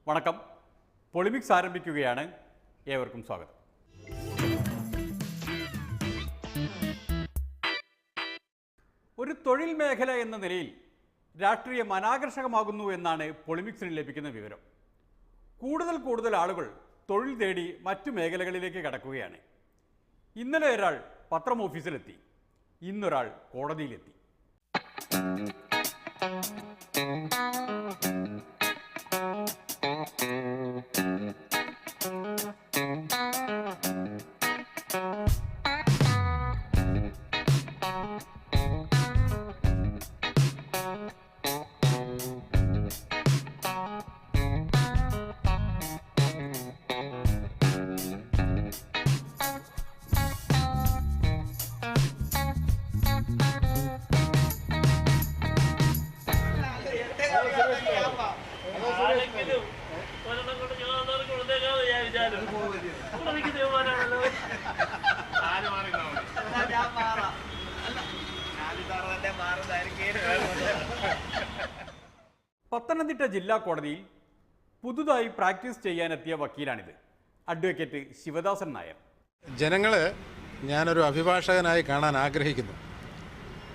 വണക്കം. പൊളിമിക്സ് ആരംഭിക്കുകയാണ്. ഏവർക്കും സ്വാഗതം. ഒരു തൊഴിൽ മേഖല എന്ന നിലയിൽ രാഷ്ട്രീയം അനാകർഷകമാകുന്നു എന്നാണ് പൊളിമിക്സിന് ലഭിക്കുന്ന വിവരം. കൂടുതൽ ആളുകൾ തൊഴിൽ തേടി മറ്റു മേഖലകളിലേക്ക് കടക്കുകയാണ്. ഇന്നലെ ഒരാൾ പത്രം ഓഫീസിലെത്തി, ഇന്നൊരാൾ കോടതിയിലെത്തി. പത്തനംതിട്ട ജില്ലാ കോടതിയിൽ പുതുതായി പ്രാക്ടീസ് ചെയ്യാനെത്തിയ വക്കീലാണിത്. അഡ്വക്കേറ്റ് ശിവദാസൻ നായർ. ജനങ്ങൾ ഞാനൊരു അഭിഭാഷകനായി കാണാൻ ആഗ്രഹിക്കുന്നു.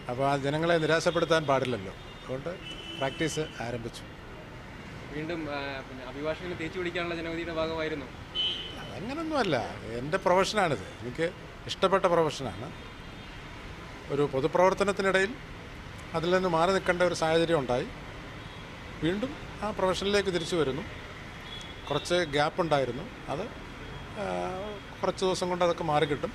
അപ്പോൾ ആ ജനങ്ങളെ നിരാശപ്പെടുത്താൻ പാടില്ലല്ലോ, അതുകൊണ്ട് പ്രാക്ടീസ് ആരംഭിച്ചു. വീണ്ടും അഭിഭാഷകനെ തേച്ചു പിടിക്കാനുള്ള ജനവിധിയുടെ ഭാഗമായിരുന്നു. അങ്ങനൊന്നുമല്ല, എൻ്റെ പ്രൊഫഷനാണിത്, എനിക്ക് ഇഷ്ടപ്പെട്ട പ്രൊഫഷനാണ്. ഒരു പൊതുപ്രവർത്തനത്തിനിടയിൽ അതിൽ നിന്ന് മാറി നിൽക്കേണ്ട ഒരു സാഹചര്യം ഉണ്ടായി. വീണ്ടും ആ പ്രൊഫഷനിലേക്ക് തിരിച്ചു വരുന്നു. കുറച്ച് ഗ്യാപ്പ് ഉണ്ടായിരുന്നു, അത് കുറച്ച് ദിവസം കൊണ്ട് അതൊക്കെ മാറിക്കിട്ടും.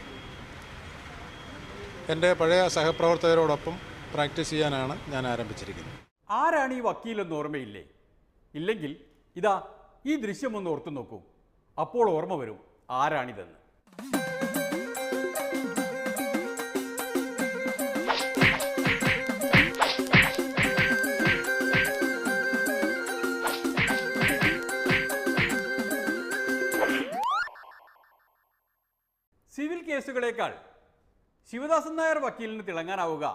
എൻ്റെ പഴയ സഹപ്രവർത്തകരോടൊപ്പം പ്രാക്ടീസ് ചെയ്യാനാണ് ഞാൻ ആരംഭിച്ചിരിക്കുന്നത്. ആരാണ് ഈ വക്കീലെന്ന് ഓർമ്മയില്ലേ? ഇല്ലെങ്കിൽ ഇതാ ഈ ദൃശ്യമൊന്ന് ഓർത്തു നോക്കൂ, അപ്പോൾ ഓർമ്മ വരും ആരാണിതെന്ന്. സിവിൽ കേസുകളേക്കാൾ ശിവദാസൻ നായർ വക്കീലിന് തിളങ്ങാനാവുക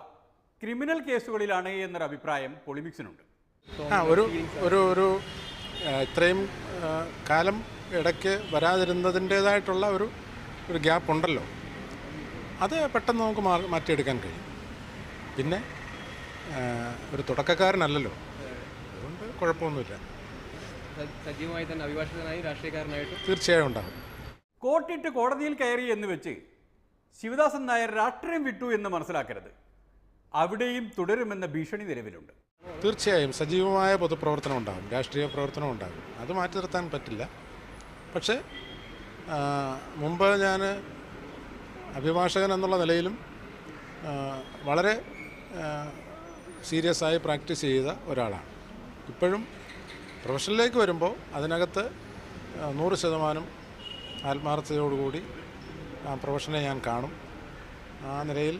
ക്രിമിനൽ കേസുകളിലാണ് എന്നൊരു അഭിപ്രായം പൊളിമിക്സിനുണ്ട്. ഒരു ഇത്രയും കാലം ഇടയ്ക്ക് വരാതിരുന്നതിൻ്റേതായിട്ടുള്ള ഒരു ഗ്യാപ്പ് ഉണ്ടല്ലോ, അത് പെട്ടെന്ന് നമുക്ക് മാറ്റിയെടുക്കാൻ കഴിയും. പിന്നെ ഒരു തുടക്കക്കാരനല്ലല്ലോ, അതുകൊണ്ട് കുഴപ്പമൊന്നുമില്ല. സജീവമായി തന്നെ അഭിഭാഷകനായി രാഷ്ട്രീയക്കാരനായിട്ട് തീർച്ചയായും ഉണ്ടാകും. കോർട്ടിട്ട് കോടതിയിൽ കയറി എന്ന് വെച്ച് ശിവദാസൻ നായർ രാഷ്ട്രീയം വിട്ടു എന്ന് മനസ്സിലാക്കരുത്. അവിടെയും തുടരുമെന്ന ഭീഷണി നിലവിലുണ്ട്. തീർച്ചയായും സജീവമായ പൊതുപ്രവർത്തനം ഉണ്ടാകും, രാഷ്ട്രീയ പ്രവർത്തനം ഉണ്ടാകും, അത് മാറ്റി നിർത്താൻ പറ്റില്ല. പക്ഷേ മുമ്പ് ഞാൻ അഭിഭാഷകൻ എന്നുള്ള നിലയിലും വളരെ സീരിയസ് ആയി പ്രാക്ടീസ് ചെയ്ത ഒരാളാണ്. ഇപ്പോഴും പ്രൊഫഷനിലേക്ക് വരുമ്പോൾ അതിനകത്ത് 100% ആത്മാർത്ഥതയോടുകൂടി ആ പ്രൊഫഷനെ ഞാൻ കാണും. ആ നിലയിൽ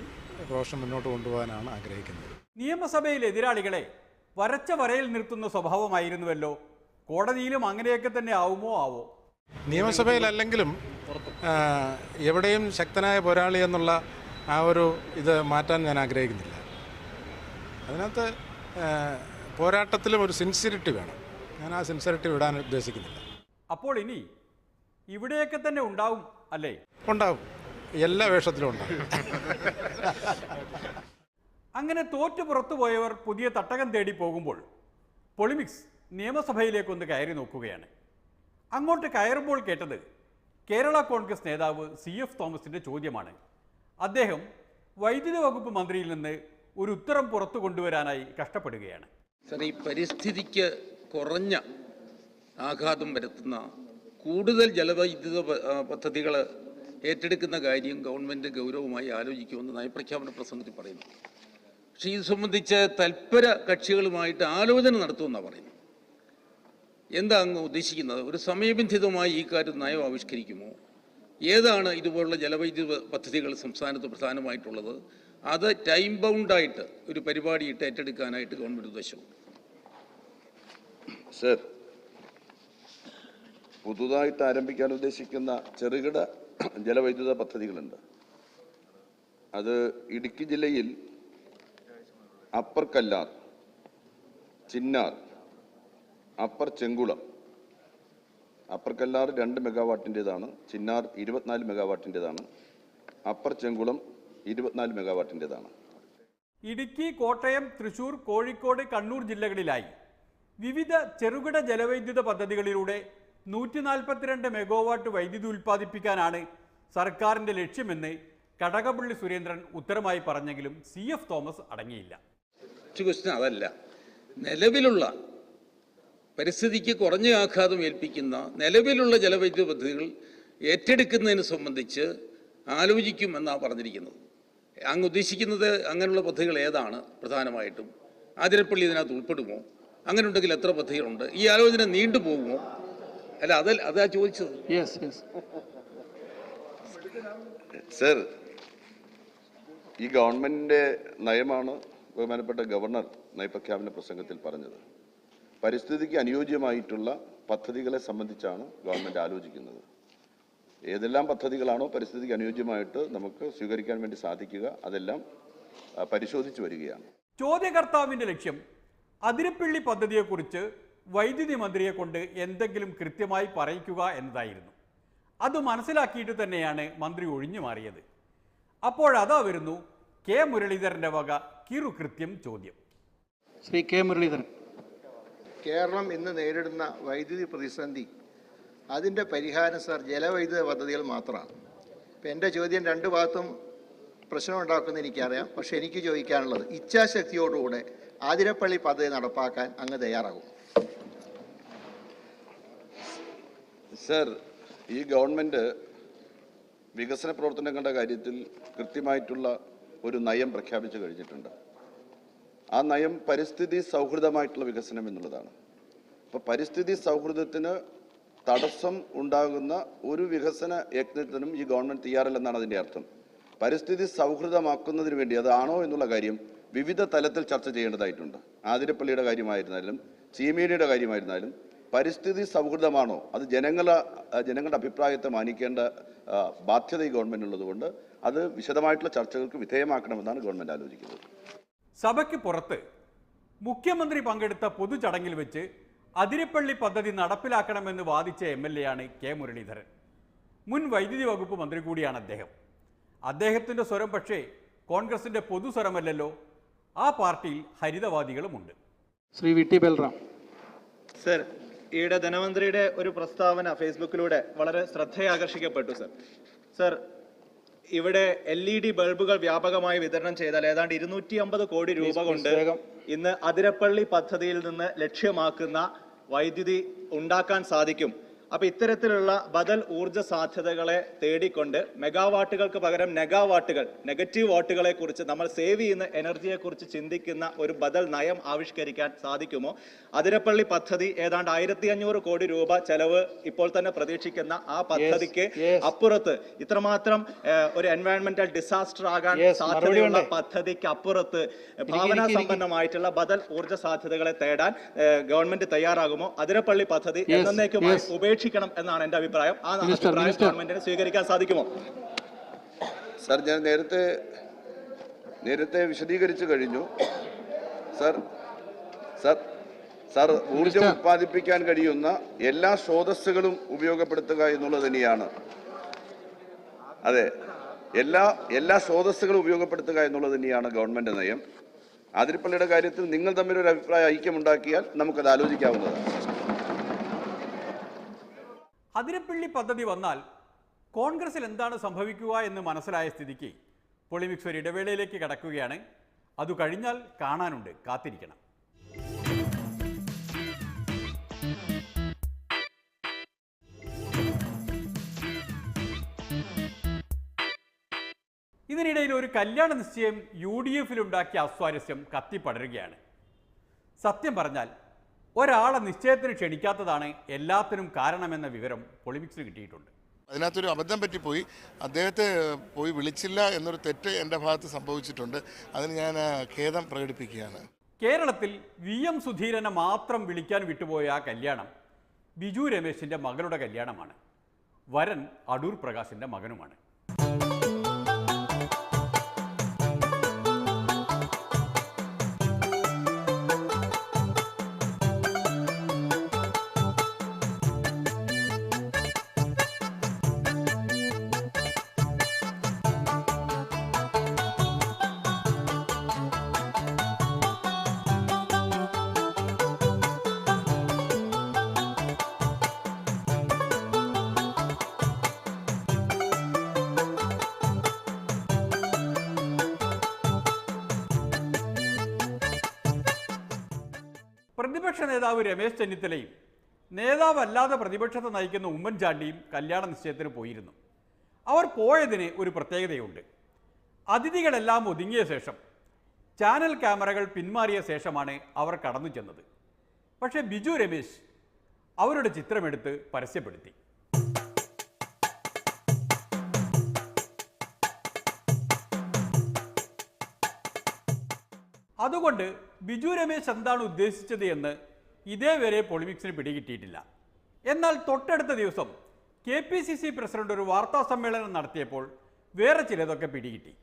പ്രൊഫഷൻ മുന്നോട്ട് കൊണ്ടുപോകാനാണ് ആഗ്രഹിക്കുന്നത്. നിയമസഭയിൽ എതിരാളികളെ വരച്ച വരയിൽ നിർത്തുന്ന സ്വഭാവമായിരുന്നുവല്ലോ, കോടതിയിലും അങ്ങനെയൊക്കെ തന്നെ ആവുമോ ആവോ? നിയമസഭയിലല്ലെങ്കിലും എവിടെയും ശക്തനായ പോരാളി എന്നുള്ള ആ ഒരു ഇത് മാറ്റാൻ ഞാൻ ആഗ്രഹിക്കുന്നില്ല. അതിനകത്ത് പോരാട്ടത്തിലും ഒരു സിൻസിയറിറ്റി വേണം. ഞാൻ ആ സിൻസിയറിറ്റി വിടാൻ ഉദ്ദേശിക്കുന്നില്ല. അപ്പോൾ ഇനി ഇവിടെയൊക്കെ തന്നെ ഉണ്ടാവും അല്ലേ? ഉണ്ടാവും, എല്ലാ വേഷത്തിലും ഉണ്ടാവും. അങ്ങനെ തോറ്റു പുറത്തുപോയവർ പുതിയ തട്ടകം തേടി പോകുമ്പോൾ പൊളിമിക്സ് നിയമസഭയിലേക്കൊന്ന് കയറി നോക്കുകയാണ്. അങ്ങോട്ട് കയറുമ്പോൾ കേട്ടത് കേരള കോൺഗ്രസ് നേതാവ് CF തോമസിൻ്റെ ചോദ്യമാണ്. അദ്ദേഹം വൈദ്യുതി വകുപ്പ് മന്ത്രിയിൽ നിന്ന് ഒരു ഉത്തരം പുറത്തു കൊണ്ടുവരാനായി കഷ്ടപ്പെടുകയാണ്. സർ, ഈ പരിസ്ഥിതിക്ക് കുറഞ്ഞ ആഘാതം വരുത്തുന്ന കൂടുതൽ ജലവൈദ്യുത പദ്ധതികൾ ഏറ്റെടുക്കുന്ന കാര്യം ഗവൺമെൻറ് ഗൗരവമായി ആലോചിക്കുമെന്ന് നയപ്രഖ്യാപന പ്രസംഗത്തിൽ പറയുന്നു. പക്ഷേ ഇത് സംബന്ധിച്ച് തൽപര കക്ഷികളുമായിട്ട് ആലോചന നടത്തുമെന്നാണ് പറയുന്നത്. എന്താ അങ്ങ് ഉദ്ദേശിക്കുന്നത്? ഒരു സമയബന്ധിതമായി ഈ കാര്യം നയം ആവിഷ്കരിക്കുമോ? ഏതാണ് ഇതുപോലുള്ള ജലവൈദ്യുത പദ്ധതികൾ സംസ്ഥാനത്ത് പ്രധാനമായിട്ടുള്ളത്? അത് ടൈം ബൗണ്ടായിട്ട് ഒരു പരിപാടിയിട്ട് ഏറ്റെടുക്കാനായിട്ട് ഗവൺമെൻറ് ഉദ്ദേശമുണ്ട്. സർ, പുതുതായിട്ട് ആരംഭിക്കാൻ ഉദ്ദേശിക്കുന്ന ചെറുകിട ജലവൈദ്യുത പദ്ധതികളുണ്ട്. അത് ഇടുക്കി ജില്ലയിൽ upper Kallar, Chinnar, upper Chengulam, upper Kallar 2 മെഗാവാട്ടിൻ്റേതാണ്, ചിന്നാർ 24 മെഗാവാട്ടിൻ്റേതാണ്, അപ്പർ ചെങ്കുളം 24 മെഗാവാട്ടിൻ്റേതാണ്. ഇടുക്കി, കോട്ടയം, തൃശൂർ, കോഴിക്കോട്, കണ്ണൂർ ജില്ലകളിലായി വിവിധ ചെറുകിട ജലവൈദ്യുത പദ്ധതികളിലൂടെ 142 മെഗാവാട്ട് വൈദ്യുതി ഉൽപ്പാദിപ്പിക്കാനാണ് സർക്കാരിൻ്റെ ലക്ഷ്യമെന്ന് കടകംപള്ളി സുരേന്ദ്രൻ ഉത്തരമായി പറഞ്ഞെങ്കിലും CF തോമസ് അടങ്ങിയില്ല. ക്വസ്റ്റ്യൻ അതല്ല. നിലവിലുള്ള പരിസ്ഥിതിക്ക് കുറഞ്ഞ ആഘാതം ഏൽപ്പിക്കുന്ന നിലവിലുള്ള ജലവൈദ്യുത പദ്ധതികൾ ഏറ്റെടുക്കുന്നതിനെ സംബന്ധിച്ച് ആലോചിക്കുമെന്നാണ് പറഞ്ഞിരിക്കുന്നത്. അങ്ങ് ഉദ്ദേശിക്കുന്നത് അങ്ങനെയുള്ള പദ്ധതികൾ ഏതാണ്? പ്രധാനമായിട്ടും ആതിരപ്പള്ളി ഇതിനകത്ത് ഉൾപ്പെടുമോ? അങ്ങനെ ഉണ്ടെങ്കിൽ എത്ര പദ്ധതികളുണ്ട്? ഈ ആലോചന നീണ്ടുപോകുമോ? അല്ല, അതാ ചോദിച്ചത്. സർ, ഈ ഗവൺമെൻറ്റിൻ്റെ നയമാണ് ബഹുമാനപ്പെട്ട ഗവർണർ നയപ്രഖ്യാപന പ്രസംഗത്തിൽ പറഞ്ഞത്. പരിസ്ഥിതിക്ക് അനുയോജ്യമായിട്ടുള്ള പദ്ധതികളെ സംബന്ധിച്ചാണ് ഗവൺമെൻറ് ആലോചിക്കുന്നത്. ഏതെല്ലാം പദ്ധതികളാണോ പരിസ്ഥിതിക്ക് അനുയോജ്യമായിട്ട് നമുക്ക് സ്വീകരിക്കാൻ വേണ്ടി സാധിക്കുക, അതെല്ലാം പരിശോധിച്ചു വരികയാണ്. ചോദ്യകർത്താവിൻ്റെ ലക്ഷ്യം അതിരപ്പള്ളി പദ്ധതിയെക്കുറിച്ച് വൈദ്യുതി മന്ത്രിയെ കൊണ്ട് എന്തെങ്കിലും കൃത്യമായി പറയിക്കുക എന്നതായിരുന്നു. അത് മനസ്സിലാക്കിയിട്ട് തന്നെയാണ് മന്ത്രി ഒഴിഞ്ഞു മാറിയത്. അപ്പോഴതാ വരുന്നു കെ മുരളീധരൻ്റെ വക കിറുകൃത്യം ചോദ്യം. ശ്രീ കെ മുരളീധരൻ. കേരളം ഇന്ന് നേരിടുന്ന വൈദ്യുതി പ്രതിസന്ധി, അതിൻ്റെ പരിഹാരം സാർ ജലവൈദ്യുത പദ്ധതികൾ മാത്രമാണ്. ഇപ്പം എൻ്റെ ചോദ്യം രണ്ട് ഭാഗത്തും പ്രശ്നമുണ്ടാക്കുമെന്ന് എനിക്കറിയാം. പക്ഷേ എനിക്ക് ചോദിക്കാനുള്ളത്, ഇച്ഛാശക്തിയോടുകൂടെ ആതിരപ്പള്ളി പദ്ധതി നടപ്പാക്കാൻ അങ്ങ് തയ്യാറാകും? സർ, ഈ ഗവൺമെൻറ് വികസന പ്രവർത്തനങ്ങളുടെ കാര്യത്തിൽ കൃത്യമായിട്ടുള്ള ഒരു നയം പ്രഖ്യാപിച്ചു കഴിഞ്ഞിട്ടുണ്ട്. ആ നയം പരിസ്ഥിതി സൗഹൃദമായിട്ടുള്ള വികസനം എന്നുള്ളതാണ്. അപ്പോൾ പരിസ്ഥിതി സൗഹൃദത്തിന് തടസ്സം ഉണ്ടാകുന്ന ഒരു വികസന യജ്ഞത്തിനും ഈ ഗവൺമെൻറ് തയ്യാറല്ലെന്നാണ് അതിൻ്റെ അർത്ഥം. പരിസ്ഥിതി സൗഹൃദമാക്കുന്നതിന് വേണ്ടി അതാണോ എന്നുള്ള കാര്യം വിവിധ തലത്തിൽ ചർച്ച ചെയ്യേണ്ടതായിട്ടുണ്ട്. ആതിരപ്പള്ളിയുടെ കാര്യമായിരുന്നാലും ചീമേനിയുടെ കാര്യമായിരുന്നാലും പരിസ്ഥിതി സൗഹൃദമാണോ, അത് ജനങ്ങളുടെ അഭിപ്രായത്തെ മാനിക്കേണ്ട ബാധ്യത ഈ ഗവൺമെൻറ് ഉള്ളതുകൊണ്ട് അത് വിശദമായിട്ടുള്ള ചർച്ചകൾക്ക് വിധേയമാക്കണമെന്നാണ് ഗവൺമെൻറ് ആലോചിക്കുന്നത്. സഭയ്ക്ക് പുറത്ത് മുഖ്യമന്ത്രി പങ്കെടുത്ത പൊതുചടങ്ങിൽ വെച്ച് അതിരപ്പള്ളി പദ്ധതി നടപ്പിലാക്കണമെന്ന് വാദിച്ച MLA ആണ് കെ മുരളീധരൻ. മുൻ വൈദ്യുതി വകുപ്പ് മന്ത്രി കൂടിയാണ് അദ്ദേഹം. അദ്ദേഹത്തിൻ്റെ സ്വരം പക്ഷേ കോൺഗ്രസിൻ്റെ പൊതുസ്വരമല്ലല്ലോ. ആ പാർട്ടിയിൽ ഹരിതവാദികളുമുണ്ട്. Shri V T Balram. Sir, ഈയിടെ ധനമന്ത്രിയുടെ ഒരു പ്രസ്താവന ഫേസ്ബുക്കിലൂടെ വളരെ ശ്രദ്ധയാകർഷിക്കപ്പെട്ടു. സർ, ഇവിടെ LED ബൾബുകൾ വ്യാപകമായി വിതരണം ചെയ്താൽ ഏതാണ്ട് 250 കോടി രൂപ കൊണ്ട് ഇന്ന് അതിരപ്പള്ളി പദ്ധതിയിൽ നിന്ന് ലക്ഷ്യമാക്കുന്ന വൈദ്യുതി ഉണ്ടാക്കാൻ സാധിക്കും. അപ്പോൾ ഇത്തരത്തിലുള്ള ബദൽ ഊർജ്ജ സാധ്യതകളെ തേടിക്കൊണ്ട് മെഗാവാട്ടുകൾക്ക് പകരം നെഗാവാട്ടുകൾ, നെഗറ്റീവ് വാട്ടുകളെ കുറിച്ച്, നമ്മൾ സേവ് ചെയ്യുന്ന എനർജിയെക്കുറിച്ച് ചിന്തിക്കുന്ന ഒരു ബദൽ നയം ആവിഷ്കരിക്കാൻ സാധിക്കുമോ? അതിരപ്പള്ളി പദ്ധതി ഏതാണ്ട് 1500 കോടി രൂപ ചെലവ് ഇപ്പോൾ തന്നെ പ്രതീക്ഷിക്കുന്ന ആ പദ്ധതിക്ക് അപ്പുറത്ത്, ഇത്രമാത്രം ഒരു എൻവയോൺമെന്റൽ ഡിസാസ്റ്റർ ആകാൻ സാധ്യതയുള്ള പദ്ധതിക്ക് അപ്പുറത്ത് ഭാവനാ സമ്പന്നമായിട്ടുള്ള ബദൽ ഊർജ്ജ സാധ്യതകളെ തേടാൻ ഗവൺമെന്റ് തയ്യാറാകുമോ? അതിരപ്പള്ളി പദ്ധതി എന്നേക്കുമായി ഉപേക്ഷിക്കണം എന്നാണ് എൻ്റെ അഭിപ്രായം. ആ അഭിപ്രായം ഗവൺമെന്റിന് സ്വീകരിക്കാൻ സാധിക്കുമോ? സർ, ഞാൻ നേരത്തെ വിശദീകരിച്ചു കഴിഞ്ഞു. സർ, ഊർജം ഉത്പാദിപ്പിക്കാൻ കഴിയുന്ന എല്ലാ സ്രോതസ്സുകളും ഉപയോഗപ്പെടുത്തുക എന്നുള്ളത് തന്നെയാണ്. അതെ, എല്ലാ സ്രോതസ്സുകളും ഉപയോഗപ്പെടുത്തുക എന്നുള്ളത് തന്നെയാണ് ഗവൺമെന്റ് നയം. അതിരപ്പള്ളിയുടെ കാര്യത്തിൽ നിങ്ങൾ തമ്മിലൊരു അഭിപ്രായ ഐക്യമുണ്ടാക്കിയാൽ നമുക്കത് ആലോചിക്കാവുന്നതാണ്. അതിരപ്പള്ളി പദ്ധതി വന്നാൽ കോൺഗ്രസിൽ എന്താണ് സംഭവിക്കുക എന്ന് മനസ്സിലായ സ്ഥിതിക്ക് പൊളിമിക്സ് ഒരു ഇടവേളയിലേക്ക് കടക്കുകയാണ്. അത് കഴിഞ്ഞാൽ കാണാനുണ്ട്, കാത്തിരിക്കണം. ഇതിനിടയിൽ ഒരു കല്യാണ നിശ്ചയം UDF-ലുണ്ടാക്കിയ അസ്വാരസ്യം കത്തിപ്പടരുകയാണ്. സത്യം പറഞ്ഞാൽ ഒരാളെ നിശ്ചയത്തിന് ക്ഷണിക്കാത്തതാണ് എല്ലാത്തിനും കാരണമെന്ന വിവരം പൊളിമിക്സിന് കിട്ടിയിട്ടുണ്ട്. അതിനകത്തൊരു അബദ്ധം പറ്റിപ്പോയി. അദ്ദേഹത്തെ പോയി വിളിച്ചില്ല എന്നൊരു തെറ്റ് എൻ്റെ ഭാഗത്ത് സംഭവിച്ചിട്ടുണ്ട്. അതിന് ഞാൻ ഖേദം പ്രകടിപ്പിക്കുകയാണ്. കേരളത്തിൽ VM സുധീരനെ മാത്രം വിളിക്കാൻ വിട്ടുപോയ ആ കല്യാണം ബിജു രമേശിൻ്റെ മകളുടെ കല്യാണമാണ്. വരൻ അടൂർ പ്രകാശിൻ്റെ മകനുമാണ്. പ്രതിപക്ഷ നേതാവ് രമേശ് ചെന്നിത്തലയും നേതാവല്ലാതെ പ്രതിപക്ഷത്തെ നയിക്കുന്ന ഉമ്മൻചാണ്ടിയും കല്യാണ നിശ്ചയത്തിന് പോയിരുന്നു. അവർ പോയതിന് ഒരു പ്രത്യേകതയുണ്ട്. അതിഥികളെല്ലാം ഒതുങ്ങിയ ശേഷം ചാനൽ ക്യാമറകൾ പിന്മാറിയ ശേഷമാണ് അവർ കടന്നു ചെന്നത്. പക്ഷേ ബിജു രമേശ് അവരുടെ ചിത്രമെടുത്ത് പരസ്യപ്പെടുത്തി. അതുകൊണ്ട് ബിജു രമേശ് എന്താണ് ഉദ്ദേശിച്ചത് എന്ന് ഇതേവരെ പൊളിമിക്സിന് പിടികിട്ടിയിട്ടില്ല. എന്നാൽ തൊട്ടടുത്ത ദിവസം KPCC പ്രസിഡന്റ് ഒരു വാർത്താ സമ്മേളനം നടത്തിയപ്പോൾ വേറെ ചിലതൊക്കെ പിടികിട്ടി.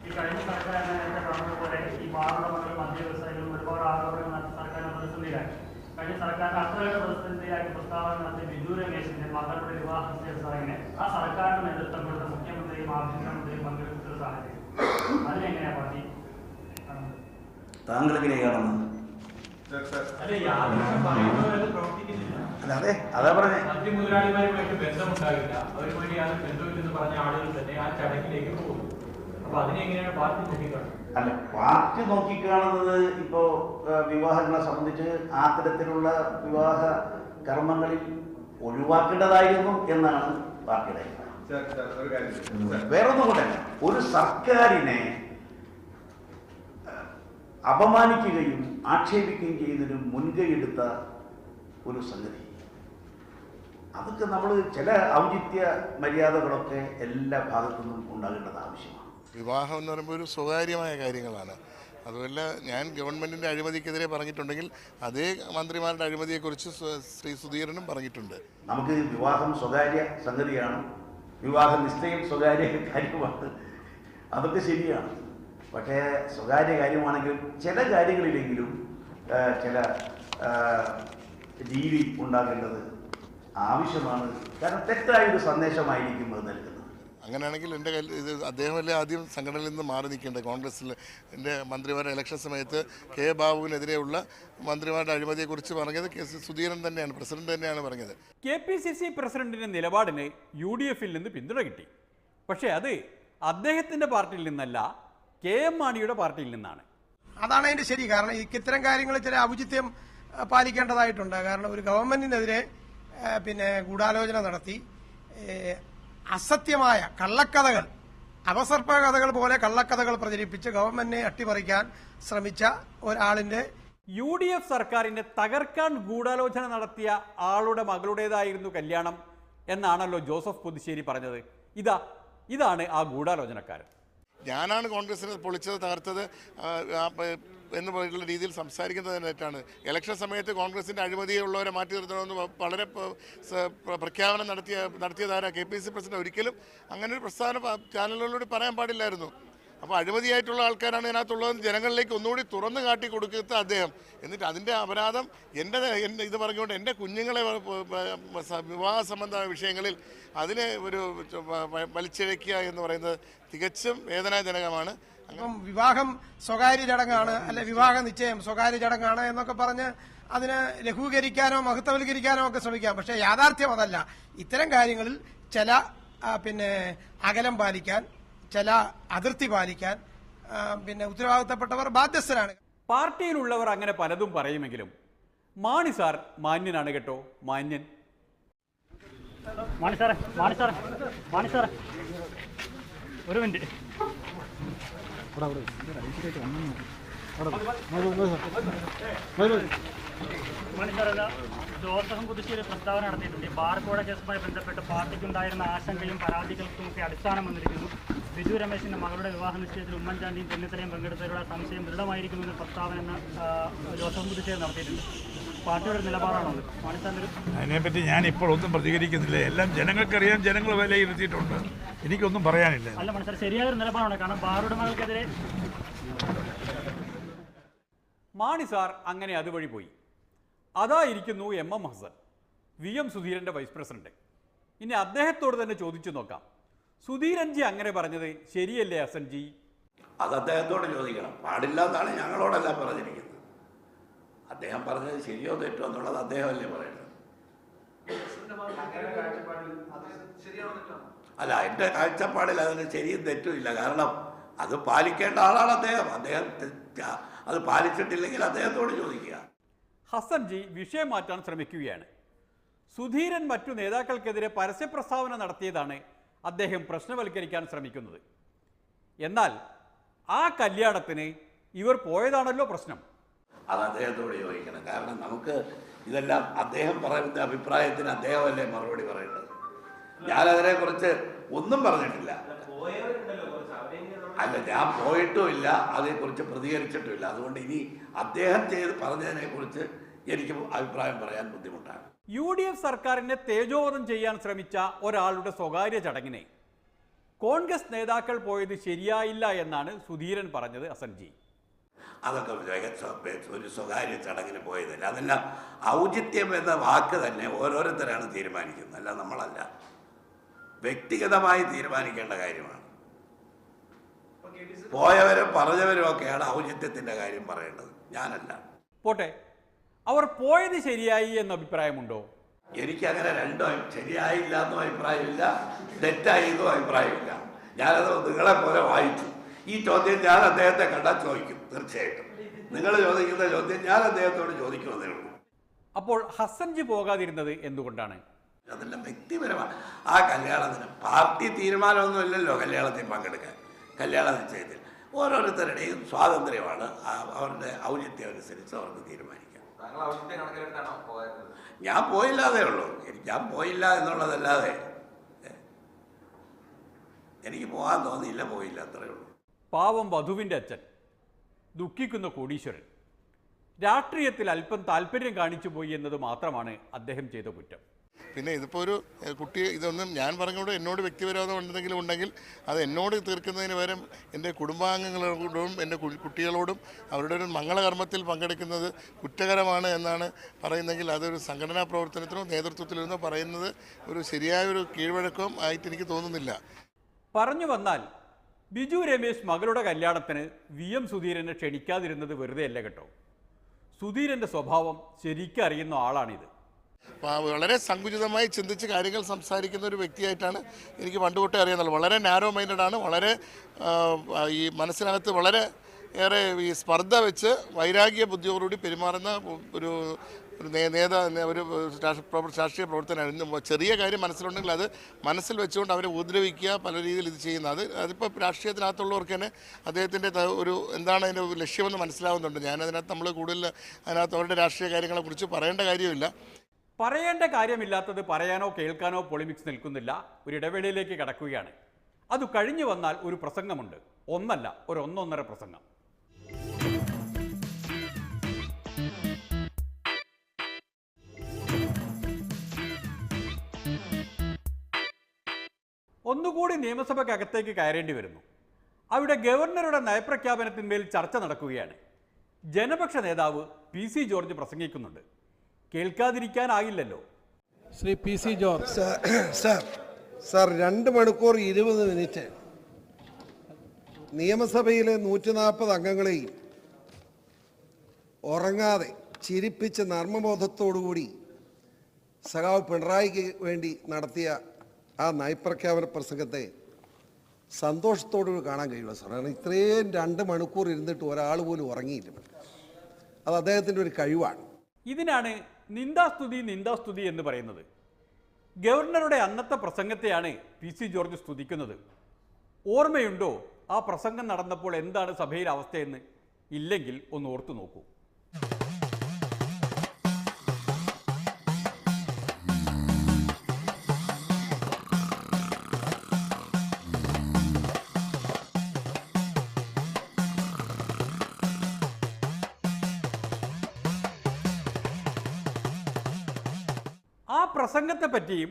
ഈ കഴിഞ്ഞ സർക്കാരിനെ പറഞ്ഞതുപോലെ ഈ ബാറുടമകളും മദ്യ വ്യവസായികളും ഒരുപാട് ആരോപണങ്ങൾ നടത്തി സർക്കാരിനെ പ്രതിസന്ധിയിലായി. കഴിഞ്ഞ സർക്കാരിന് അത്രയേറെ പ്രതിസന്ധിയായിട്ട് പ്രസ്താവന നടത്തിയ ബിജു രമേശിന്റെ മകളുടെ വിവാഹ നിശ്ചയത്തിന് ആ സർക്കാരിന് നേതൃത്വം കൊടുത്ത മുഖ്യമന്ത്രിയും ആഭ്യന്തരമന്ത്രിയും പങ്കെടുത്ത സാഹചര്യം അതിനെങ്ങനെയാണ് പാർട്ടി താങ്കൾ എങ്ങനെയാണ് കാണുന്നത്? അതെ, അതാ പറഞ്ഞേ. മദ്യമുതലാളിമാരുമായിട്ട് ബന്ധമുണ്ടാകില്ല, അവരുമായി യാതൊരു ബന്ധമില്ലെന്ന് പറഞ്ഞ ആളുകൾ തന്നെ ആ ചടങ്ങിലേക്ക് പോകും. അപ്പൊ അതിനെങ്ങനെയാണ് പാർട്ടി നോക്കിക്കാണുന്നത്? അല്ല, പാർട്ടി നോക്കിക്കാണുന്നത് ഇപ്പോ വിവാഹങ്ങളെ സംബന്ധിച്ച് ആ തരത്തിലുള്ള വിവാഹ കർമ്മങ്ങളിൽ ഒഴിവാക്കേണ്ടതായിരുന്നു എന്നാണ് പാർട്ടിയുടെ അഭിപ്രായം. വേറൊന്നും കൊണ്ടല്ല, ഒരു സർക്കാരിനെ അപമാനിക്കുകയും ആക്ഷേപിക്കുകയും ചെയ്തതിന് മുൻകൈയെടുത്ത ഒരു സംഗതി, അതൊക്കെ നമ്മൾ ചില ഔചിത്യ മര്യാദകളൊക്കെ എല്ലാ ഭാഗത്തു നിന്നും ഉണ്ടാകേണ്ടത് ആവശ്യമാണ്. വിവാഹം എന്ന് പറയുമ്പോൾ ഒരു സ്വകാര്യമായ കാര്യങ്ങളാണ്. അതുമല്ല, ഞാൻ ഗവൺമെൻറ്റിൻ്റെ അഴിമതിക്കെതിരെ പറഞ്ഞിട്ടുണ്ടെങ്കിൽ അതേ മന്ത്രിമാരുടെ അഴിമതിയെക്കുറിച്ച് ശ്രീ സുധീരനും പറഞ്ഞിട്ടുണ്ട്. നമുക്ക് വിവാഹം സ്വകാര്യ സംഗതിയാണ്, വിവാഹ നിശ്ചയം സ്വകാര്യ കാര്യമാണ്, അതൊക്കെ ശരിയാണ്. പക്ഷേ സ്വകാര്യ കാര്യമാണെങ്കിലും ചില കാര്യങ്ങളിലെങ്കിലും ചില രീതി ഉണ്ടാകേണ്ടത് ആവശ്യമാണ്. കാരണം തെറ്റായൊരു സന്ദേശമായിരിക്കും അത് നൽകുന്നത്. അങ്ങനെയാണെങ്കിൽ എൻ്റെ ഇത് അദ്ദേഹമല്ലേ ആദ്യം സംഘടനയിൽ നിന്ന് മാറി നിൽക്കേണ്ടത്. കോൺഗ്രസ്സിൽ എൻ്റെ മന്ത്രിമാരുടെ ഇലക്ഷൻ സമയത്ത് കെ ബാബുവിനെതിരെയുള്ള മന്ത്രിമാരുടെ അഴിമതിയെക്കുറിച്ച് പറഞ്ഞത് സുധീരൻ തന്നെയാണ്, പ്രസിഡന്റ് തന്നെയാണ് പറഞ്ഞത്. KPCC പ്രസിഡന്റിന്റെ നിലപാടിന് UDF-ൽ നിന്ന് പിന്തുണ കിട്ടി. പക്ഷേ അത് അദ്ദേഹത്തിൻ്റെ പാർട്ടിയിൽ നിന്നല്ല, KM മാണിയുടെ പാർട്ടിയിൽ നിന്നാണ്. അതാണ് അതിൻ്റെ ശരി. കാരണം ഇത്തരം കാര്യങ്ങൾ ചില ഔചിത്യം പാലിക്കേണ്ടതായിട്ടുണ്ട്. കാരണം ഒരു ഗവൺമെന്റിനെതിരെ ഗൂഢാലോചന നടത്തി അസത്യമായ കള്ളക്കഥകൾ, അപസർപ്പ കഥകൾ പോലെ കള്ളക്കഥകൾ പ്രചരിപ്പിച്ച് ഗവൺമെന്റിനെ അട്ടിമറിക്കാൻ ശ്രമിച്ച ഒരാളിന്റെ UDF സർക്കാരിനെ തകർക്കാൻ ഗൂഢാലോചന നടത്തിയ ആളുടെ മകളുടേതായിരുന്നു കല്യാണം എന്നാണല്ലോ ജോസഫ് പുതുശ്ശേരി പറഞ്ഞത്. ഇതാണ് ആ ഗൂഢാലോചനക്കാരൻ. ഞാനാണ് കോൺഗ്രസിനെ പൊളിച്ചത്, തകർത്തത് എന്ന് പറഞ്ഞിട്ടുള്ള രീതിയിൽ സംസാരിക്കുന്നത് തെറ്റാണ്. ഇലക്ഷൻ സമയത്ത് കോൺഗ്രസിൻ്റെ അഴിമതിയുള്ളവരെ മാറ്റി നിർത്തണമെന്ന് വളരെ പ്രഖ്യാപനം നടത്തിയതാരാ? KPCC president. ഒരിക്കലും അങ്ങനെ ഒരു പ്രസ്താവന ചാനലുകളിലൂടെ പറയാൻ പാടില്ലായിരുന്നു. അപ്പോൾ അഴിമതിയായിട്ടുള്ള ആൾക്കാരാണ് ഇതിനകത്തുള്ളതെന്ന് ജനങ്ങളിലേക്ക് ഒന്നുകൂടി തുറന്നു കാട്ടി കൊടുക്കുന്ന അദ്ദേഹം, എന്നിട്ട് അതിൻ്റെ അപരാധം എൻ്റെ ഇത് പറഞ്ഞുകൊണ്ട് എൻ്റെ കുഞ്ഞുങ്ങളെ വിവാഹ സംബന്ധമായ വിഷയങ്ങളിൽ അതിനെ ഒരു വലിച്ചിഴയ്ക്കുക എന്ന് പറയുന്നത് തികച്ചും വേദനാജനകമാണ്. വിവാഹം സ്വകാര്യ ചടങ്ങാണ്, അല്ലെ വിവാഹ നിശ്ചയം സ്വകാര്യ ചടങ്ങാണ് എന്നൊക്കെ പറഞ്ഞ് അതിനെ ലഘൂകരിക്കാനോ മഹത്വവൽക്കരിക്കാനോ ഒക്കെ ശ്രമിക്കാം. പക്ഷേ യാഥാർത്ഥ്യം അതല്ല. ഇത്തരം കാര്യങ്ങളിൽ ചില അകലം പാലിക്കാൻ, ചില അതിർത്തി പാലിക്കാൻ ഉത്തരവാദിത്തപ്പെട്ടവർ ബാധ്യസ്ഥരാണ്. പാർട്ടിയിലുള്ളവർ അങ്ങനെ പലതും പറയുമെങ്കിലും മാണി സാർ മാന്യനാണ് കേട്ടോ, മാന്യൻ. മാണി സാറേ ഒരു മിനിറ്റ്. മണിസാറല്ല, ജോസഫ് പുതുശ്ശേരി പ്രസ്താവന നടത്തിയിട്ടുണ്ട്. ബാർക്കോഴ കേസുമായി ബന്ധപ്പെട്ട് പാർട്ടിക്കുണ്ടായിരുന്ന ആശങ്കയും പരാതികൾക്കും ഒക്കെ അടിസ്ഥാനം വന്നിരിക്കുന്നു. ബിജു രമേശിന്റെ മകളുടെ വിവാഹ നിശ്ചയത്തിൽ ഉമ്മൻചാണ്ടിയും ചെന്നിത്തലയും പങ്കെടുത്തവരുടെ സംശയം ദൃഢമായിരിക്കുമെന്ന് പ്രസ്താവന ജോസഫ് പുതുശ്ശേരി നടത്തിയിട്ടുണ്ട്. പാർട്ടിയുടെ നിലപാടാണത്. അതിനെപ്പറ്റി ഞാൻ ഇപ്പോൾ ഒന്നും പ്രതികരിക്കുന്നില്ല. എല്ലാം ജനങ്ങൾക്കറിയാം, ജനങ്ങൾ വിലയിരുത്തിയിട്ടുണ്ട്. എനിക്കൊന്നും പറയാനില്ല. അല്ല മനസ്സിലായി, ശരിയായൊരു നിലപാടാണ്. കാരണം ബാറുടമകൾക്കെതിരെ മാണി സാർ അങ്ങനെ അതുവഴി പോയി. അതായിരിക്കുന്നു MM ഹസൻ, VM സുധീരൻ്റെ വൈസ് പ്രസിഡന്റ്. ഇനി അദ്ദേഹത്തോട് തന്നെ ചോദിച്ചു നോക്കാം, സുധീരൻജി അങ്ങനെ പറഞ്ഞത് ശരിയല്ലേ ഹസൻജി? അത് അദ്ദേഹത്തോട് ചോദിക്കണം. പാടില്ല എന്നാണ് ഞങ്ങളോടല്ല പറഞ്ഞിരിക്കുന്നത്. അദ്ദേഹം പറഞ്ഞത് ശരിയോ തെറ്റോ എന്നുള്ളത് അദ്ദേഹമല്ലേ പറയുന്നത്. അല്ല, എൻ്റെ കാഴ്ചപ്പാടിൽ അതിന് ശരിയും തെറ്റും ഇല്ല. കാരണം അത് പാലിക്കേണ്ട ആളാണ് അദ്ദേഹം. അദ്ദേഹം അത് പാലിച്ചിട്ടില്ലെങ്കിൽ അദ്ദേഹത്തോട് ചോദിക്കുക. ഹസൻജി വിഷയം മാറ്റാൻ ശ്രമിക്കുകയാണ്. സുധീരൻ മറ്റു നേതാക്കൾക്കെതിരെ പരസ്യ പ്രസ്താവന നടത്തിയതാണ് അദ്ദേഹം പ്രശ്നവൽക്കരിക്കാൻ ശ്രമിക്കുന്നത്. എന്നാൽ ആ കല്യാണത്തിന് ഇവർ പോയതാണല്ലോ പ്രശ്നം. അത് അദ്ദേഹത്തോട് ചോദിക്കണം. കാരണം നമുക്ക് ഇതെല്ലാം അദ്ദേഹം പറയുന്ന അഭിപ്രായത്തിന് അദ്ദേഹമല്ലേ മറുപടി പറയേണ്ടത്. ഞാനതിനെക്കുറിച്ച് ഒന്നും പറഞ്ഞിട്ടില്ല. അല്ല, ഞാൻ പോയിട്ടുമില്ല, അതേക്കുറിച്ച് പ്രതികരിച്ചിട്ടുമില്ല. അതുകൊണ്ട് ഇനി അദ്ദേഹം പറഞ്ഞതിനെക്കുറിച്ച് എനിക്ക് അഭിപ്രായം പറയാൻ ബുദ്ധിമുട്ടാണ്. UDF സർക്കാരിനെ തേജോവധം ചെയ്യാൻ ശ്രമിച്ച ഒരാളുടെ സ്വകാര്യ ചടങ്ങിനെ കോൺഗ്രസ് നേതാക്കൾ പോയത് ശരിയായില്ല എന്നാണ് സുധീരൻ പറഞ്ഞത്. ഹസൻജി, അതൊക്കെ ഒരു സ്വകാര്യ ചടങ്ങിന് പോയതല്ല. അതെല്ലാം ഔചിത്യം എന്ന വാക്ക് തന്നെ ഓരോരുത്തരാണ് തീരുമാനിക്കുന്നത്, അല്ല നമ്മളല്ല. വ്യക്തിഗതമായി തീരുമാനിക്കേണ്ട കാര്യമാണ്. പോയവരും പറഞ്ഞവരും ഒക്കെയാണ് ഔചിത്യത്തിൻ്റെ കാര്യം പറയേണ്ടത്, ഞാനല്ല. പോട്ടെ, അവർ പോയത് ശരിയായി എന്ന അഭിപ്രായമുണ്ടോ? എനിക്കങ്ങനെ രണ്ടും ശരിയായില്ല എന്നും അഭിപ്രായമില്ല, തെറ്റായി എന്നും അഭിപ്രായമില്ല. ഞാനത് നിങ്ങളെ പോലെ വായിച്ചു. ഈ ചോദ്യം ഞാൻ അദ്ദേഹത്തെ കണ്ടാൽ ചോദിക്കും, തീർച്ചയായിട്ടും. നിങ്ങൾ ചോദിക്കുന്ന ചോദ്യം ഞാൻ അദ്ദേഹത്തോട് ചോദിക്കുമെന്നേ ഉള്ളൂ. അപ്പോൾ ഹസൻജി പോകാതിരുന്നത് എന്തുകൊണ്ടാണ്? അതെല്ലാം വ്യക്തിപരമാണ്. ആ കല്യാണത്തിന് പാർട്ടി തീരുമാനമൊന്നുമില്ലല്ലോ കല്യാണത്തിൽ പങ്കെടുക്കാൻ. കല്യാണ നിശ്ചയത്തിൽ ഓരോരുത്തരുടെയും സ്വാതന്ത്ര്യമാണ്. അവരുടെ ഔചിത്യം അനുസരിച്ച് അവർക്ക് തീരുമാനിക്കാം. ഞാൻ പോയില്ലാതേ ഉള്ളൂ. ഞാൻ പോയില്ല എന്നുള്ളതല്ലാതെ എനിക്ക് പോകാൻ തോന്നിയില്ല, പോയില്ല, അത്രയേ ഉള്ളൂ. പാവം വധുവിൻ്റെ അച്ഛൻ, ദുഃഖിക്കുന്ന കോടീശ്വരൻ, രാഷ്ട്രീയത്തിൽ അല്പം താല്പര്യം കാണിച്ചു പോയി എന്നത് മാത്രമാണ് അദ്ദേഹം ചെയ്ത കുറ്റം. പിന്നെ ഇതിപ്പോൾ ഒരു കുട്ടി, ഇതൊന്നും ഞാൻ പറഞ്ഞോട് എന്നോട് വ്യക്തിപരത എന്തെങ്കിലും ഉണ്ടെങ്കിൽ അത് എന്നോട് തീർക്കുന്നതിന് പകരം എൻ്റെ കുടുംബാംഗങ്ങളോടും എൻ്റെ കുട്ടികളോടും അവരുടെ ഒരു മംഗളകർമ്മത്തിൽ പങ്കെടുക്കുന്നത് കുറ്റകരമാണ് എന്നാണ് പറയുന്നതെങ്കിൽ അതൊരു സംഘടനാ പ്രവർത്തനത്തിനോ നേതൃത്വത്തിലിരുന്നോ പറയുന്നത് ഒരു ശരിയായൊരു കീഴ്വഴക്കം ആയിട്ട് എനിക്ക് തോന്നുന്നില്ല. പറഞ്ഞു വന്നാൽ ബിജു രമേശ് മകളുടെ കല്യാണത്തിന് VM സുധീരനെ ക്ഷണിക്കാതിരുന്നത് വെറുതെ അല്ല കേട്ടോ. സുധീരൻ്റെ സ്വഭാവം ശരിക്കും അറിയുന്ന ആളാണിത്. വളരെ സങ്കുചിതമായി ചിന്തിച്ച് കാര്യങ്ങൾ സംസാരിക്കുന്ന ഒരു വ്യക്തിയായിട്ടാണ് എനിക്ക് പണ്ടുതൊട്ടേ അറിയുന്നത്. വളരെ നാരോ മൈൻഡഡാണ്. വളരെ ഈ മനസ്സിനകത്ത് വളരെ ഏറെ ഈ സ്പർദ്ധ വെച്ച് വൈരാഗ്യ ബുദ്ധിയോടുകൂടി പെരുമാറുന്ന ഒരു രാഷ്ട്രീയ പ്രവർത്തനമാണ്. ചെറിയ കാര്യം മനസ്സിലുണ്ടെങ്കിൽ അത് മനസ്സിൽ വെച്ചുകൊണ്ട് അവരെ ഉപദ്രവിക്കുക, പല രീതിയിൽ ഇത് ചെയ്യുന്നത്. അതിപ്പോൾ രാഷ്ട്രീയത്തിനകത്തുള്ളവർക്ക് തന്നെ അദ്ദേഹത്തിൻ്റെ ഒരു എന്താണ് അതിൻ്റെ ലക്ഷ്യമെന്ന് മനസ്സിലാവുന്നുണ്ട്. ഞാനതിനകത്ത് നമ്മൾ കൂടുതൽ അതിനകത്ത് അവരുടെ രാഷ്ട്രീയ കാര്യങ്ങളെക്കുറിച്ച് പറയേണ്ട കാര്യമില്ല. പറയേണ്ട കാര്യമില്ലാത്തത് പറയാനോ കേൾക്കാനോ പൊളിമിക്സ് നിൽക്കുന്നില്ല. ഒരു ഇടവേളയിലേക്ക് കടക്കുകയാണ്. അത് കഴിഞ്ഞു വന്നാൽ ഒരു പ്രസംഗമുണ്ട്. ഒന്നല്ല, ഒരു 1.5 പ്രസംഗം. ഒന്നുകൂടി നിയമസഭയ്ക്കകത്തേക്ക് കയറേണ്ടി വരുന്നു. അവിടെ ഗവർണറുടെ നയപ്രഖ്യാപനത്തിന്മേൽ ചർച്ച നടക്കുകയാണ്. ജനപക്ഷ നേതാവ് PC ജോർജ് പ്രസംഗിക്കുന്നുണ്ട്. കേൾക്കാതിരിക്കാനാകില്ലല്ലോ. Shri PC George. സാർ 2 മണിക്കൂർ 20 മിനിറ്റ് നിയമസഭയിലെ 140 അംഗങ്ങളെയും ഉറങ്ങാതെ ചിരിപ്പിച്ച് നർമ്മബോധത്തോടുകൂടി സഖാവ് പിണറായിക്ക് വേണ്ടി നടത്തിയ ആ നയപ്രഖ്യാപന പ്രസംഗത്തെ സന്തോഷത്തോടുകൂടി കാണാൻ കഴിയുള്ളൂ സാർ. കാരണം ഇത്രയും 2 മണിക്കൂർ ഇരുന്നിട്ട് ഒരാൾ പോലും ഉറങ്ങിയില്ല. അത് അദ്ദേഹത്തിൻ്റെ ഒരു കഴിവാണ്. ഇതിനാണ് നിന്ദാസ്തുതി എന്ന് പറയുന്നത്. ഗവർണറുടെ അന്നത്തെ പ്രസംഗത്തെയാണ് PC ജോർജ് സ്തുതിക്കുന്നത്. ഓർമ്മയുണ്ടോ ആ പ്രസംഗം നടന്നപ്പോൾ എന്താണ് സഭയിലെ അവസ്ഥയെന്ന്? ഇല്ലെങ്കിൽ ഒന്ന് ഓർത്തു നോക്കൂ. ആ പ്രസംഗത്തെ പറ്റിയും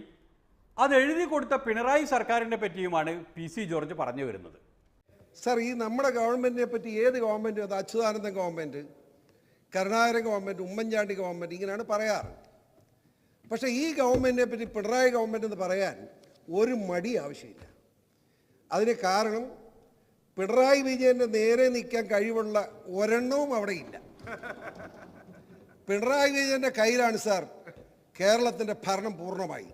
അത് എഴുതി കൊടുത്ത പിണറായി സർക്കാരിനെ പറ്റിയുമാണ് PC ജോർജ് പറഞ്ഞു വരുന്നത്. സാർ, ഈ നമ്മുടെ ഗവൺമെൻറ്റിനെ പറ്റി ഏത് ഗവൺമെൻറ്റും, അത് Achuthanandan government, Karunakaran government, Oommen Chandy government ഇങ്ങനെയാണ് പറയാറ്. പക്ഷേ ഈ ഗവൺമെൻറ്റിനെ പറ്റി പിണറായി ഗവൺമെൻറ് എന്ന് പറയാൻ ഒരു മടി ആവശ്യമില്ല. അതിന് കാരണം പിണറായി വിജയൻ്റെ നേരെ നിൽക്കാൻ കഴിവുള്ള ഒരെണ്ണവും അവിടെ ഇല്ല. പിണറായി വിജയൻ്റെ കയ്യിലാണ് സാർ കേരളത്തിൻ്റെ ഭരണം പൂർണ്ണമായി.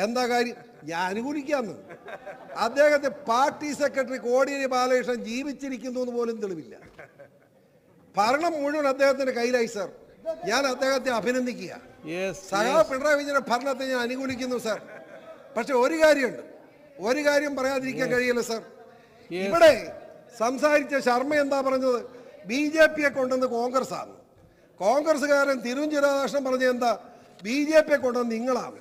എന്താ കാര്യം? ഞാൻ അനുകൂലിക്കാമെന്ന്. അദ്ദേഹത്തെ പാർട്ടി സെക്രട്ടറി കോടിയേരി ബാലകൃഷ്ണൻ ജീവിച്ചിരിക്കുന്നു എന്ന് പോലും തെളിവില്ല. ഭരണം മുഴുവൻ അദ്ദേഹത്തിൻ്റെ കയ്യിലായി സാർ. ഞാൻ അദ്ദേഹത്തെ അഭിനന്ദിക്കുക. സഖാവ് പിണറായി വിജയന്റെ ഭരണത്തെ ഞാൻ അനുകൂലിക്കുന്നു സാർ. പക്ഷെ ഒരു കാര്യം പറയാതിരിക്കാൻ കഴിയില്ല സാർ. ഇവിടെ സംസാരിച്ച ശർമ്മ എന്താ പറഞ്ഞത്? BJP-യെ കൊണ്ടുവന്ന് കോൺഗ്രസ് ആണ്. കോൺഗ്രസ്സുകാരൻ തിരുവഞ്ചിരാധാകൃഷ്ണൻ പറഞ്ഞത് എന്താ? BJP-യെ കൊണ്ടുവന്ന് നിങ്ങളാണ്.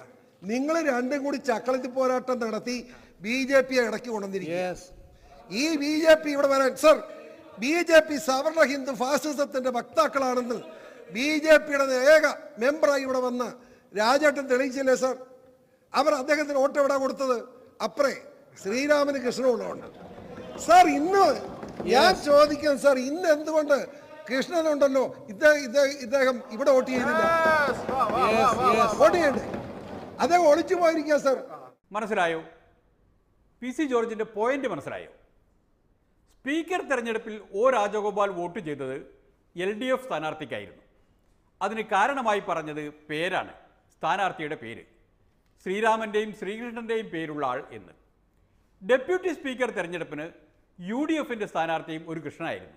നിങ്ങൾ രണ്ടും കൂടി ചക്കളത്തി പോരാട്ടം നടത്തി BJP-യെ ഇടയ്ക്ക് കൊണ്ടുവന്നിരിക്കുക. ഈ BJP ഇവിടെ വരാൻ സർ, BJP സവർണ ഹിന്ദു ഫാസിസത്തിന്റെ വക്താക്കളാണെന്ന് BJP-യുടെ ഏക മെമ്പറായി ഇവിടെ വന്ന രാജേട്ടൻ തെളിയിച്ചില്ലേ സർ? അവർ അദ്ദേഹത്തിന് വോട്ട് എവിടെ കൊടുത്തത്? അപ്പറേ ശ്രീരാമന് കൃഷ്ണനുള്ളതുകൊണ്ട്. സാർ ഇന്ന് ഞാൻ ചോദിക്കാം സാർ, ഇന്ന് എന്തുകൊണ്ട് കൃഷ്ണനുണ്ടല്ലോ ഇദ്ദേഹം ഇവിടെ വോട്ട് ചെയ്തില്ല? വോട്ട് ചെയ്യണ്ടേ? അദ്ദേഹം ഒളിച്ചു പോയിരിക്കുക സാർ. മനസ്സിലായോ? PC ജോർജിന്റെ പോയിന്റ് മനസ്സിലായോ? സ്പീക്കർ തെരഞ്ഞെടുപ്പിൽ O രാജഗോപാൽ വോട്ട് ചെയ്തത് LDF സ്ഥാനാർത്ഥിക്കായിരുന്നു. അതിന് കാരണമായി പറഞ്ഞത് പേരാണ്, സ്ഥാനാർത്ഥിയുടെ പേര്. ശ്രീരാമൻ്റെയും ശ്രീകൃഷ്ണൻ്റെയും പേരുള്ള ആൾ എന്ന്. ഡെപ്യൂട്ടി സ്പീക്കർ തെരഞ്ഞെടുപ്പിന് UDF-ൻ്റെ സ്ഥാനാർത്ഥിയും ഒരു കൃഷ്ണനായിരുന്നു,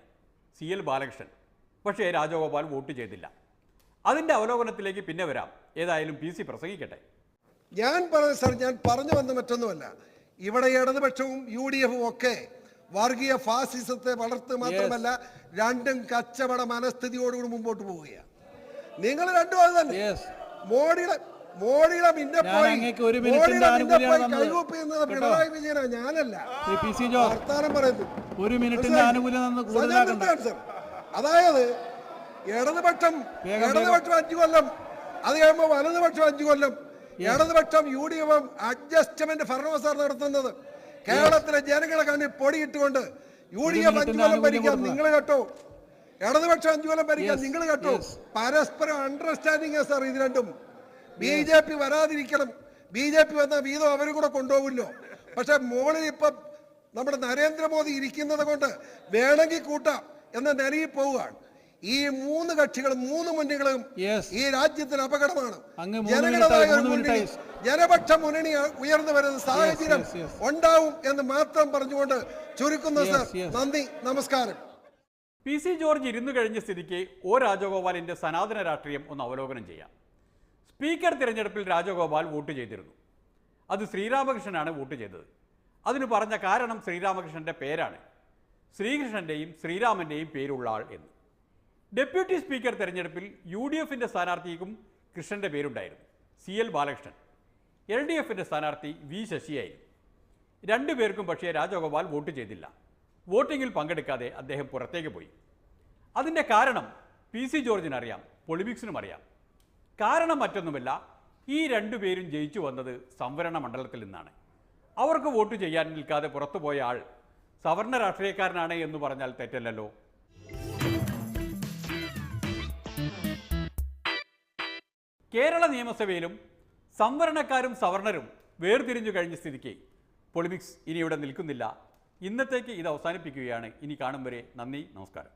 CL ബാലകൃഷ്ണൻ. പക്ഷേ രാജഗോപാൽ വോട്ട് ചെയ്തില്ല. അതിൻ്റെ അവലോകനത്തിലേക്ക് പിന്നെ വരാം. ഏതായാലും PC പ്രസംഗിക്കട്ടെ. ഞാൻ പറഞ്ഞു വന്ന മറ്റൊന്നുമല്ല. ഇവിടെ ഇടതുപക്ഷവും UDF-ഉം ഒക്കെ വർഗീയ ഫാസിസത്തെ വളർത്തുക മാത്രമല്ല, രണ്ടും കച്ചവട മനസ്ഥിതിയോടുകൂടി മുമ്പോട്ട് പോവുകയാണ്. നിങ്ങൾ രണ്ടും അത് തന്നെ. മോഡിയുടെ പിന്നെ പോയി കൈകൂപ്പ് ചെയ്യുന്നത് പിണറായി വിജയനാ, ഞാനല്ല. വർത്താനം പറയുന്നത് അതായത് ഇടതുപക്ഷം 5 കൊല്ലം, അത് കഴിയുമ്പോൾ വലതുപക്ഷം 5 കൊല്ലം, ഇടതുപക്ഷം UDF-ഉം അഡ്ജസ്റ്റ്മെന്റ് ഭരണസാർ നടത്തുന്നത്. കേരളത്തിലെ ജനങ്ങളെ കണ്ണിൽ പൊടിയിട്ടുകൊണ്ട് UDF 5 കൊല്ലം ഭരിക്കാൻ നിങ്ങൾ കേട്ടോ, ഇടതുപക്ഷം 5 കൊല്ലം ഭരിക്കാൻ നിങ്ങൾ കേട്ടോ. പരസ്പരം അണ്ടർസ്റ്റാൻഡിങ് സാർ ഇത് രണ്ടും. BJP വരാതിരിക്കണം. BJP വന്ന വീതം അവരും കൂടെ കൊണ്ടുപോകില്ലോ. പക്ഷെ മോളിൽ ഇപ്പം നമ്മുടെ നരേന്ദ്രമോദി ഇരിക്കുന്നത് കൊണ്ട് വേണമെങ്കിൽ കൂട്ടാം എന്ന നിലയിൽ പോവുകയാണ്. ഈ 3 കക്ഷികളും 3 മുന്നണികളും ഈ രാജ്യത്തിന് അപകടമാണ്. ജനപക്ഷ മുന്നണി ഉയർന്നു വരുന്ന സാഹചര്യം ഉണ്ടാവും എന്ന് മാത്രം പറഞ്ഞുകൊണ്ട് ചുരുക്കുന്നു സാർ. നന്ദി, നമസ്കാരം. PC ജോർജ് ഇരുന്നു കഴിഞ്ഞ സ്ഥിതിക്ക് O രാജഗോപാലിൻ്റെ സനാതന രാഷ്ട്രീയം ഒന്ന് അവലോകനം ചെയ്യാം. സ്പീക്കർ തിരഞ്ഞെടുപ്പിൽ രാജഗോപാൽ വോട്ട് ചെയ്തിരുന്നു. അത് ശ്രീരാമകൃഷ്ണനാണ് വോട്ട് ചെയ്തത്. അതിന് പറഞ്ഞ കാരണം ശ്രീരാമകൃഷ്ണൻ്റെ പേരാണ്, ശ്രീകൃഷ്ണൻ്റെയും ശ്രീരാമൻ്റെയും പേരുള്ള ആൾ എന്ന്. ഡെപ്യൂട്ടി സ്പീക്കർ തെരഞ്ഞെടുപ്പിൽ UDF-ൻ്റെ സ്ഥാനാർത്ഥിക്കും കൃഷ്ണൻ്റെ പേരുണ്ടായിരുന്നു, CL ബാലകൃഷ്ണൻ. LDF-ൻ്റെ സ്ഥാനാർത്ഥി V ശശിയായിരുന്നു. രണ്ടുപേർക്കും പക്ഷേ രാജഗോപാൽ വോട്ട് ചെയ്തില്ല. വോട്ടിങ്ങിൽ പങ്കെടുക്കാതെ അദ്ദേഹം പുറത്തേക്ക് പോയി. അതിൻ്റെ കാരണം PC ജോർജിനറിയാം, പൊളിമിക്സിനും അറിയാം. കാരണം മറ്റൊന്നുമല്ല, ഈ 2 പേരും ജയിച്ചു വന്നത് സംവരണ മണ്ഡലത്തിൽ നിന്നാണ്. അവർക്ക് വോട്ട് ചെയ്യാൻ നിൽക്കാതെ പുറത്തുപോയ ആൾ സവർണ രാഷ്ട്രീയക്കാരനാണ് എന്ന് പറഞ്ഞാൽ തെറ്റല്ലല്ലോ. കേരള നിയമസഭയിലും സംവരണക്കാരും സവർണരും വേർതിരിഞ്ഞു കഴിഞ്ഞ സ്ഥിതിക്ക് പൊളിമിക്സ് ഇനി ഇവിടെ നിൽക്കുന്നില്ല. ഇന്നത്തേക്ക് ഇത് അവസാനിപ്പിക്കുകയാണ്. ഇനി കാണും വരെ നന്ദി, നമസ്കാരം.